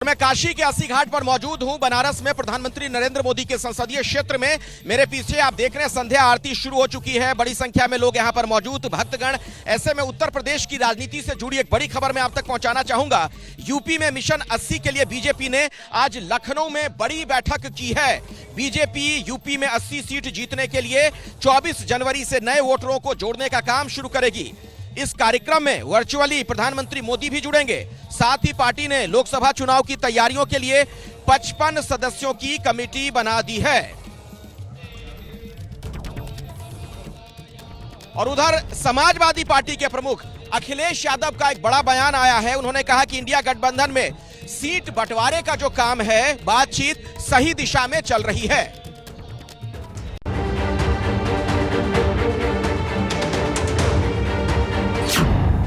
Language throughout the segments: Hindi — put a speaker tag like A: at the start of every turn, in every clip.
A: मैं काशी के अस्सी घाट पर मौजूद हूं। बनारस में प्रधानमंत्री नरेंद्र मोदी के संसदीय क्षेत्र में मेरे पीछे आप देख रहे हैं संध्या आरती शुरू हो चुकी है। बड़ी संख्या में लोग यहां पर मौजूद, भक्तगण। ऐसे में उत्तर प्रदेश की राजनीति से जुड़ी एक बड़ी खबर मैं आप तक पहुंचाना चाहूंगा। यूपी में मिशन 80 के लिए बीजेपी ने आज लखनऊ में बड़ी बैठक की है। बीजेपी यूपी में 80 सीट जीतने के लिए 24 जनवरी से नए वोटरों को जोड़ने का काम शुरू करेगी। इस कार्यक्रम में वर्चुअली प्रधानमंत्री मोदी भी जुड़ेंगे। साथ ही पार्टी ने लोकसभा चुनाव की तैयारियों के लिए 55 सदस्यों की कमेटी बना दी है। और उधर समाजवादी पार्टी के प्रमुख अखिलेश यादव का एक बड़ा बयान आया है। उन्होंने कहा कि इंडिया गठबंधन में सीट बंटवारे का जो काम है, बातचीत सही दिशा में चल रही है।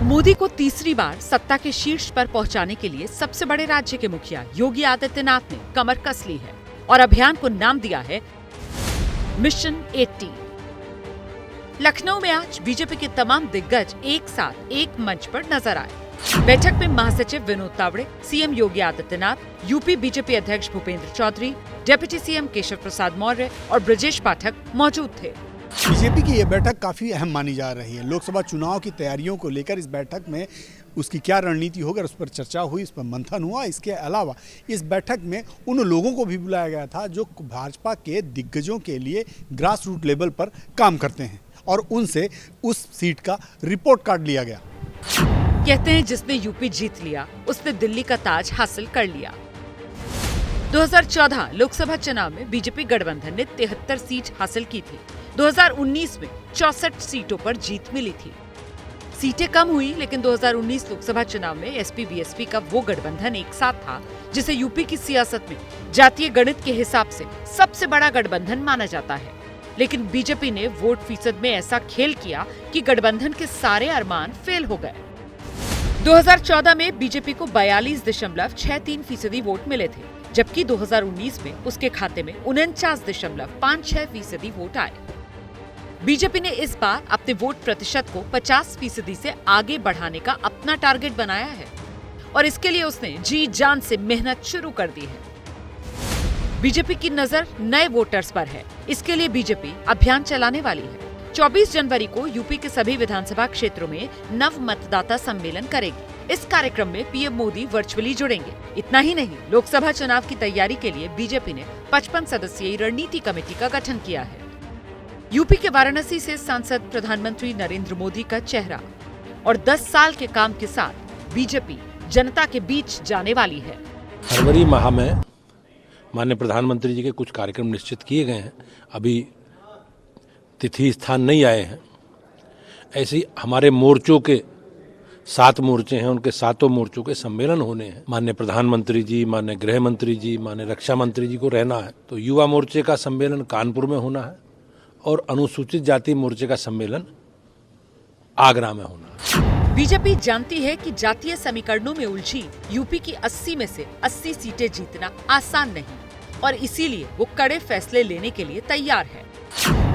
B: मोदी को तीसरी बार सत्ता के शीर्ष पर पहुंचाने के लिए सबसे बड़े राज्य के मुखिया योगी आदित्यनाथ ने कमर कस ली है और अभियान को नाम दिया है मिशन 80। लखनऊ में आज बीजेपी के तमाम दिग्गज एक साथ एक मंच पर नजर आए। बैठक में महासचिव Vinod Tawde, CM Yogi Adityanath, UP BJP अध्यक्ष भूपेंद्र चौधरी, डिप्टी सीएम केशव प्रसाद मौर्य और ब्रजेश पाठक मौजूद थे।
C: बीजेपी की ये बैठक काफ़ी अहम मानी जा रही है। लोकसभा चुनाव की तैयारियों को लेकर इस बैठक में उसकी क्या रणनीति होगी, उस पर चर्चा हुई, इस पर मंथन हुआ। इसके अलावा इस बैठक में उन लोगों को भी बुलाया गया था जो भाजपा के दिग्गजों के लिए ग्रास रूट लेवल पर काम करते हैं और उनसे उस सीट का रिपोर्ट कार्ड लिया गया।
B: कहते हैं जिसने यूपी जीत लिया उसने दिल्ली का ताज हासिल कर लिया। 2014 लोकसभा चुनाव में बीजेपी गठबंधन ने 73 सीट हासिल की थी। 2019 में 64 सीटों पर जीत मिली थी। सीटें कम हुई, लेकिन 2019 लोकसभा चुनाव में एसपी-बीएसपी का वो गठबंधन एक साथ था जिसे यूपी की सियासत में जातीय गणित के हिसाब से सबसे बड़ा गठबंधन माना जाता है। लेकिन बीजेपी ने वोट फीसद में ऐसा खेल किया कि गठबंधन के सारे अरमान फेल हो गए। 2014 में बीजेपी को 42.63% वोट मिले थे, जबकि 2019 में उसके खाते में 49.56% वोट आए। बीजेपी ने इस बार अपने वोट प्रतिशत को 50% से आगे बढ़ाने का अपना टारगेट बनाया है और इसके लिए उसने जी जान से मेहनत शुरू कर दी है। बीजेपी की नजर नए वोटर्स पर है। इसके लिए बीजेपी अभियान चलाने वाली है। 24 जनवरी को यूपी के सभी विधानसभा क्षेत्रों में नव मतदाता सम्मेलन करेगी। इस कार्यक्रम में पीएम मोदी वर्चुअली जुड़ेंगे। इतना ही नहीं, लोकसभा चुनाव की तैयारी के लिए बीजेपी ने 55 सदस्यीय रणनीति कमेटी का गठन किया है। यूपी के वाराणसी से सांसद प्रधानमंत्री नरेंद्र मोदी का चेहरा और 10 साल के काम के साथ बीजेपी जनता के बीच जाने वाली है।
D: फरवरी माह में माननीय प्रधानमंत्री जी के कुछ कार्यक्रम निश्चित किए गए हैं। अभी तिथि स्थान नहीं आए हैं। ऐसे ही हमारे मोर्चों के 7 मोर्चे हैं, उनके 7 मोर्चों के सम्मेलन होने हैं। माननीय प्रधानमंत्री जी, माननीय गृह मंत्री जी, माननीय रक्षा मंत्री जी को रहना है। तो युवा मोर्चे का सम्मेलन कानपुर में होना है और अनुसूचित जाति मोर्चे का सम्मेलन आगरा में होना है।
B: बीजेपी जानती है कि जातीय समीकरणों में उलझी यूपी की 80 में से 80 सीटें जीतना आसान नहीं और इसीलिए वो कड़े फैसले लेने के लिए तैयार है।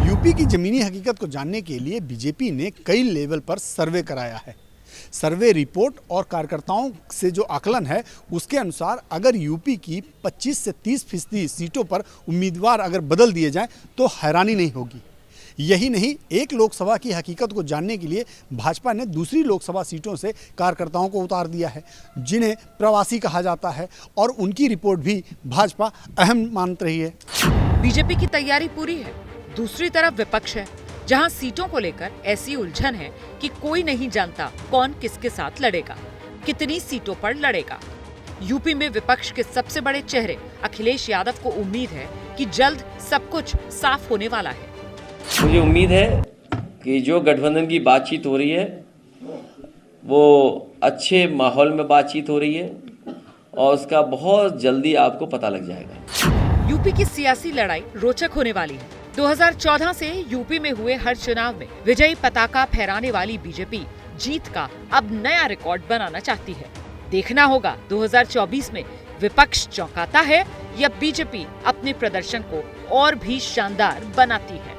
C: यूपी की जमीनी हकीकत को जानने के लिए बीजेपी ने कई लेवल पर सर्वे कराया है। सर्वे रिपोर्ट और कार्यकर्ताओं से जो आकलन है उसके अनुसार अगर यूपी की 25 से 30% सीटों पर उम्मीदवार अगर बदल दिए जाएं तो हैरानी नहीं होगी। यही नहीं, एक लोकसभा की हकीकत को जानने के लिए भाजपा ने दूसरी लोकसभा सीटों से कार्यकर्ताओं को उतार दिया है, जिन्हें प्रवासी कहा जाता है, और उनकी रिपोर्ट भी भाजपा अहम मान रही है।
B: बीजेपी की तैयारी पूरी है। दूसरी तरफ विपक्ष है, जहां सीटों को लेकर ऐसी उलझन है कि कोई नहीं जानता कौन किसके साथ लड़ेगा, कितनी सीटों पर लड़ेगा। यूपी में विपक्ष के सबसे बड़े चेहरे अखिलेश यादव को उम्मीद है कि जल्द सब कुछ साफ होने वाला है।
E: मुझे उम्मीद है कि जो गठबंधन की बातचीत हो रही है वो अच्छे माहौल में बातचीत हो रही है और उसका बहुत जल्दी आपको पता लग जाएगा।
B: यूपी की सियासी लड़ाई रोचक होने वाली है। 2014 से यूपी में हुए हर चुनाव में विजयी पताका फहराने वाली बीजेपी जीत का अब नया रिकॉर्ड बनाना चाहती है। देखना होगा 2024 में विपक्ष चौंकाता है या बीजेपी अपने प्रदर्शन को और भी शानदार बनाती है।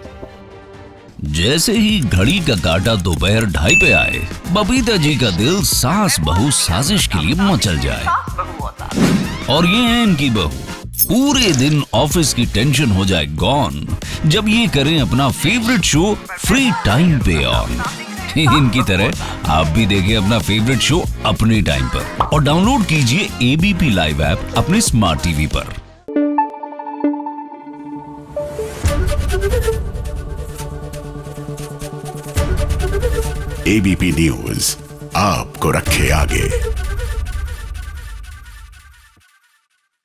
F: जैसे ही घड़ी का काटा दोपहर 2:30 पे आए, बबीता जी का दिल सास बहू साजिश के लिए मचल जाए। और ये है इनकी बहू। पूरे दिन ऑफिस की टेंशन हो जाए गॉन जब ये करें अपना फेवरेट शो फ्री टाइम पे ऑन। इनकी तरह आप भी देखिए अपना फेवरेट शो अपने टाइम पर और डाउनलोड कीजिए एबीपी लाइव ऐप अपने स्मार्ट टीवी पर।
G: एबीपी न्यूज आपको रखे आगे।